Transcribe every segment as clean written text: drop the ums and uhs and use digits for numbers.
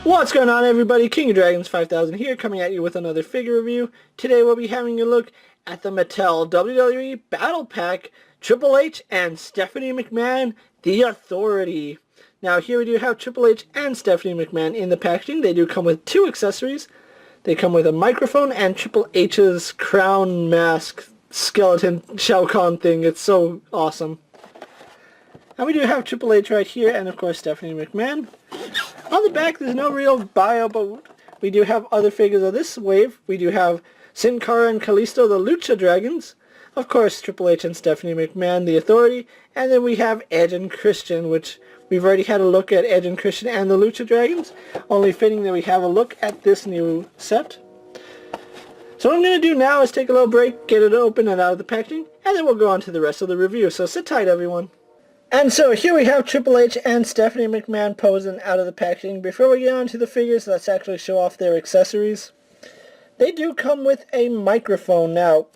What's going on, everybody? King of Dragons 5000 here, coming at you with another figure review. Today we'll be having a look at the Mattel WWE Battle Pack Triple H and Stephanie McMahon, The Authority. Now here we do have Triple H and Stephanie McMahon in the packaging. They do come with two accessories. They come with a microphone and Triple H's crown mask skeleton Shao Kahn thing. It's so awesome. And we do have Triple H right here, and of course Stephanie McMahon. On the back, there's no real bio, but we do have other figures of this wave. We do have Sin Cara and Kalisto, the Lucha Dragons. Of course, Triple H and Stephanie McMahon, the Authority. And then we have Edge and Christian, which we've already had a look at Edge and Christian and the Lucha Dragons. Only fitting that we have a look at this new set. So what I'm going to do now is take a little break, get it open and out of the packaging, and then we'll go on to the rest of the review. So sit tight, everyone. And so here we have Triple H and Stephanie McMahon posing out of the packaging. Before we get on to the figures, let's actually show off their accessories. They do come with a microphone. Now,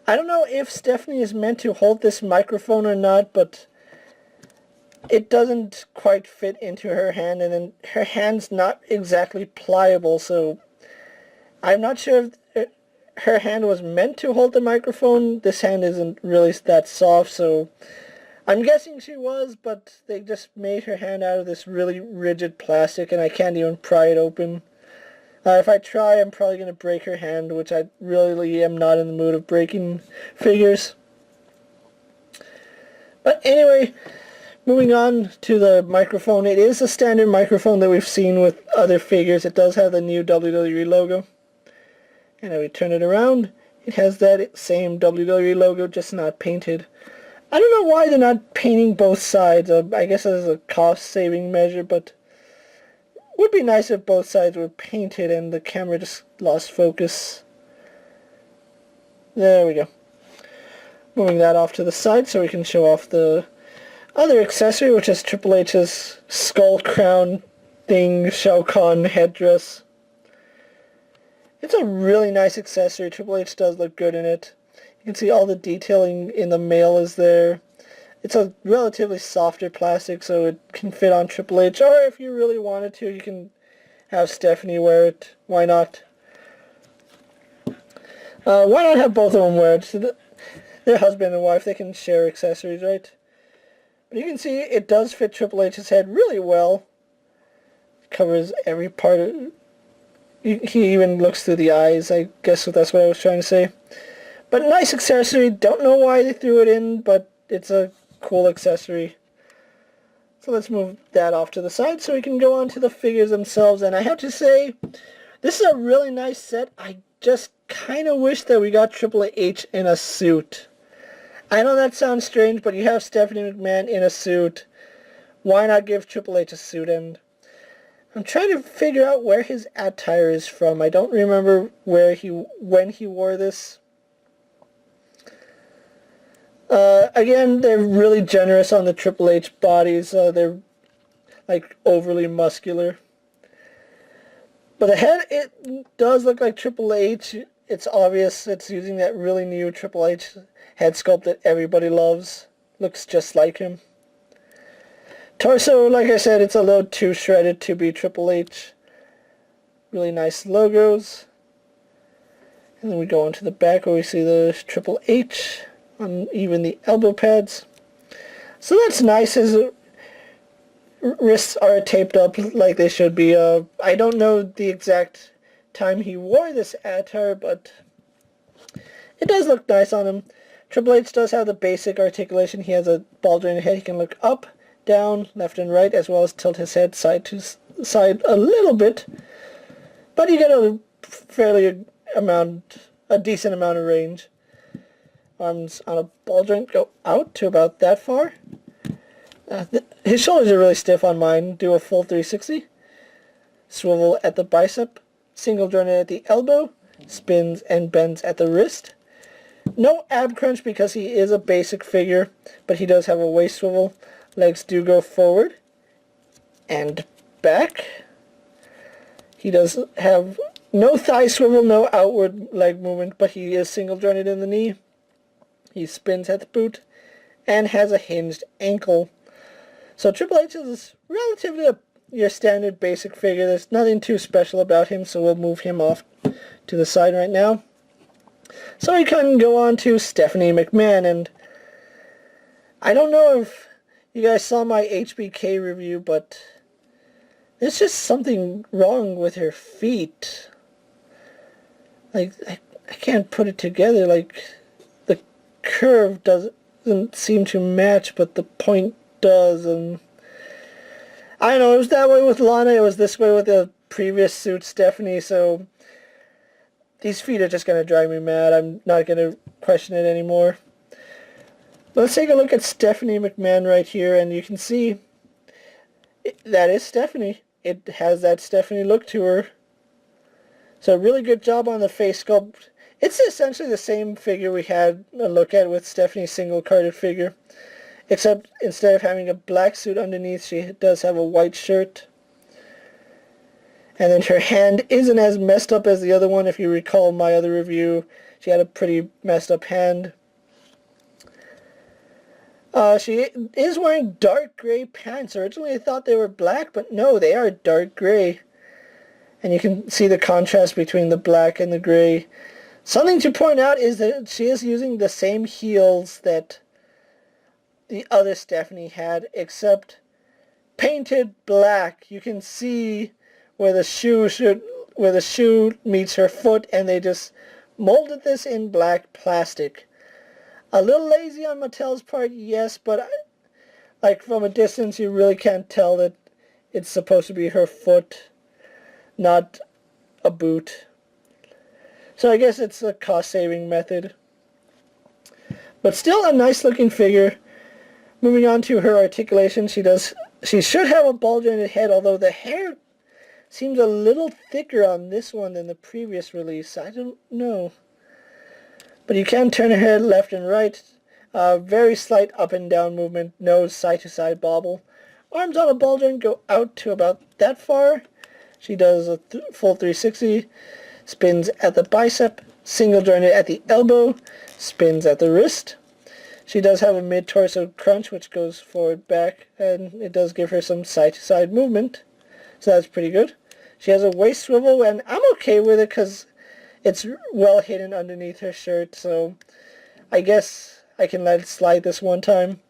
I don't know if Stephanie is meant to hold this microphone or not, but it doesn't quite fit into her hand, and then her hand's not exactly pliable, so I'm not sure if her hand was meant to hold the microphone. This hand isn't really that soft, so I'm guessing she was, but they just made her hand out of this really rigid plastic, and I can't even pry it open. If I try, I'm probably going to break her hand, which I really am not in the mood of breaking figures. But anyway, moving on to the microphone. It is a standard microphone that we've seen with other figures. It does have the new WWE logo. And if we turn it around, it has that same WWE logo, just not painted. I don't know why they're not painting both sides. I guess as a cost-saving measure, but it would be nice if both sides were painted and the camera just lost focus. There we go. Moving that off to the side so we can show off the other accessory, which is Triple H's skull crown thing, Shao Kahn headdress. It's a really nice accessory. Triple H does look good in it. You can see all the detailing in the mail is there. It's a relatively softer plastic, so it can fit on Triple H. Or if you really wanted to, you can have Stephanie wear it. Why not? Why not have both of them wear it? So they're husband and wife. They can share accessories, right? But you can see it does fit Triple H's head really well. It covers every part of it. He even looks through the eyes. I guess that's what I was trying to say. But nice accessory. Don't know why they threw it in, but it's a cool accessory. So let's move that off to the side so we can go on to the figures themselves. And I have to say, this is a really nice set. I just kind of wish that we got Triple H in a suit. I know that sounds strange, but you have Stephanie McMahon in a suit. Why not give Triple H a suit? And I'm trying to figure out where his attire is from. I don't remember when he wore this. Again, they're really generous on the Triple H bodies. They're like overly muscular. But the head, it does look like Triple H. It's obvious it's using that really new Triple H head sculpt that everybody loves. Looks just like him. Torso, like I said, it's a little too shredded to be Triple H. Really nice logos. And then we go onto the back where we see the Triple H on even the elbow pads. So that's nice. His wrists are taped up like they should be. I don't know the exact time he wore this attire, but it does look nice on him. Triple H does have the basic articulation. He has a ball jointed head. He can look up, down, left and right, as well as tilt his head side to side a little bit. But you get a decent amount of range. Arms on a ball joint go out to about that far. His shoulders are really stiff on mine. Do a full 360. Swivel at the bicep. Single jointed at the elbow. Spins and bends at the wrist. No ab crunch because he is a basic figure, but he does have a waist swivel. Legs do go forward and back. He does have no thigh swivel, no outward leg movement, but he is single jointed in the knee. He spins at the boot and has a hinged ankle. So Triple H is relatively your standard basic figure. There's nothing too special about him, so we'll move him off to the side right now. So we can go on to Stephanie McMahon, and I don't know if you guys saw my HBK review, but there's just something wrong with her feet. Like, I can't put it together. Like, the curve doesn't seem to match, but the point does, and I don't know, it was that way with Lana, it was this way with the previous suit Stephanie, so these feet are just going to drive me mad. I'm not going to question it anymore. Let's take a look at Stephanie McMahon right here, and you can see that is Stephanie. It has that Stephanie look to her. So really good job on the face sculpt. It's essentially the same figure we had a look at with Stephanie's single-carded figure, except instead of having a black suit underneath, she does have a white shirt. And then her hand isn't as messed up as the other one. If you recall my other review, she had a pretty messed up hand. She is wearing dark gray pants. Originally I thought they were black, but no, they are dark gray. And you can see the contrast between the black and the gray. Something to point out is that she is using the same heels that the other Stephanie had, except painted black. You can see where the shoe meets her foot, and they just molded this in black plastic. A little lazy on Mattel's part, yes, but like from a distance you really can't tell that it's supposed to be her foot, not a boot. So I guess it's a cost-saving method. But still a nice looking figure. Moving on to her articulation, she should have a ball-jointed head, although the hair seems a little thicker on this one than the previous release. I don't know. But you can turn her head left and right. Very slight up and down movement. Nose side-to-side bobble. Arms on a ball joint go out to about that far. She does a full 360. Spins at the bicep. Single jointed at the elbow. Spins at the wrist. She does have a mid-torso crunch, which goes forward back. And it does give her some side-to-side movement. So that's pretty good. She has a waist swivel, and I'm okay with it because it's well hidden underneath her shirt, so I guess I can let it slide this one time.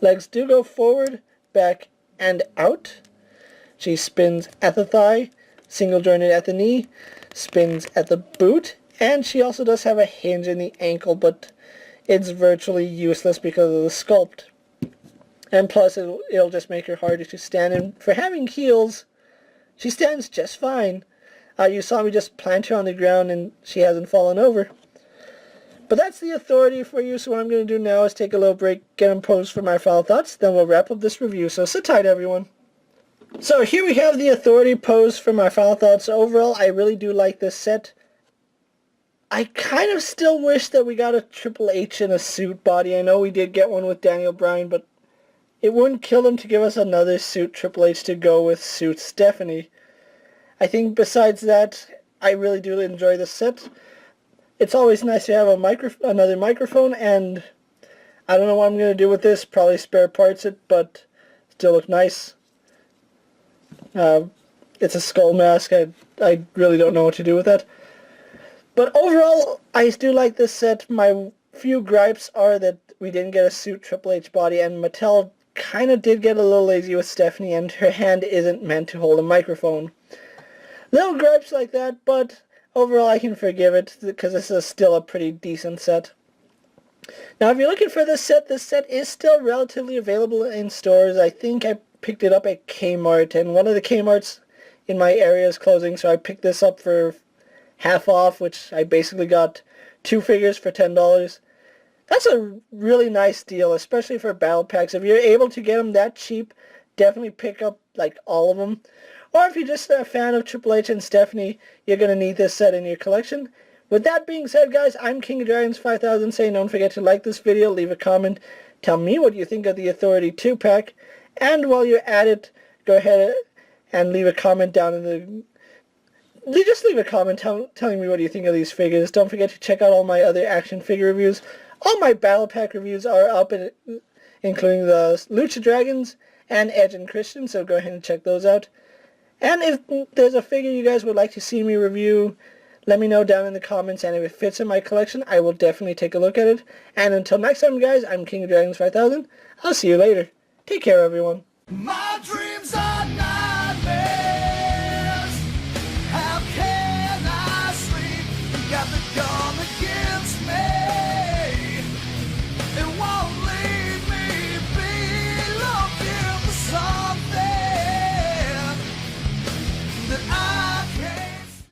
Legs do go forward, back, and out. She spins at the thigh, single jointed at the knee, spins at the boot, and she also does have a hinge in the ankle, but it's virtually useless because of the sculpt. And plus, it'll just make her harder to stand. And for having heels, she stands just fine. You saw me just plant her on the ground and she hasn't fallen over. But that's the Authority for you, so what I'm going to do now is take a little break, get them posed for my final thoughts, then we'll wrap up this review. So sit tight, everyone. So here we have the Authority posed for my final thoughts. Overall, I really do like this set. I kind of still wish that we got a Triple H in a suit body. I know we did get one with Daniel Bryan, but it wouldn't kill them to give us another suit Triple H to go with suit Stephanie. I think besides that, I really do enjoy the set. It's always nice to have another microphone, and I don't know what I'm going to do with this. Probably spare parts it, but still look nice. It's a skull mask. I really don't know what to do with that. But overall, I do like this set. My few gripes are that we didn't get a suit Triple H body, and Mattel kind of did get a little lazy with Stephanie, and her hand isn't meant to hold a microphone. Little gripes like that, but overall I can forgive it, because this is still a pretty decent set. Now if you're looking for this set is still relatively available in stores. I think I picked it up at Kmart, and one of the Kmarts in my area is closing, so I picked this up for half off, which I basically got 2 figures for $10. That's a really nice deal, especially for battle packs. If you're able to get them that cheap, definitely pick up like all of them. Or if you're just a fan of Triple H and Stephanie, you're going to need this set in your collection. With that being said, guys, I'm KingofDragons 5000 saying don't forget to like this video, leave a comment, tell me what you think of the Authority 2-pack, and while you're at it, go ahead and leave a comment down in the... Just leave a comment telling me what you think of these figures. Don't forget to check out all my other action figure reviews. All my battle pack reviews are up, including the Lucha Dragons and Edge and Christian, so go ahead and check those out. And if there's a figure you guys would like to see me review, let me know down in the comments, and if it fits in my collection, I will definitely take a look at it. And until next time, guys, I'm KingofDragons 5000. I'll see you later. Take care, everyone. My dream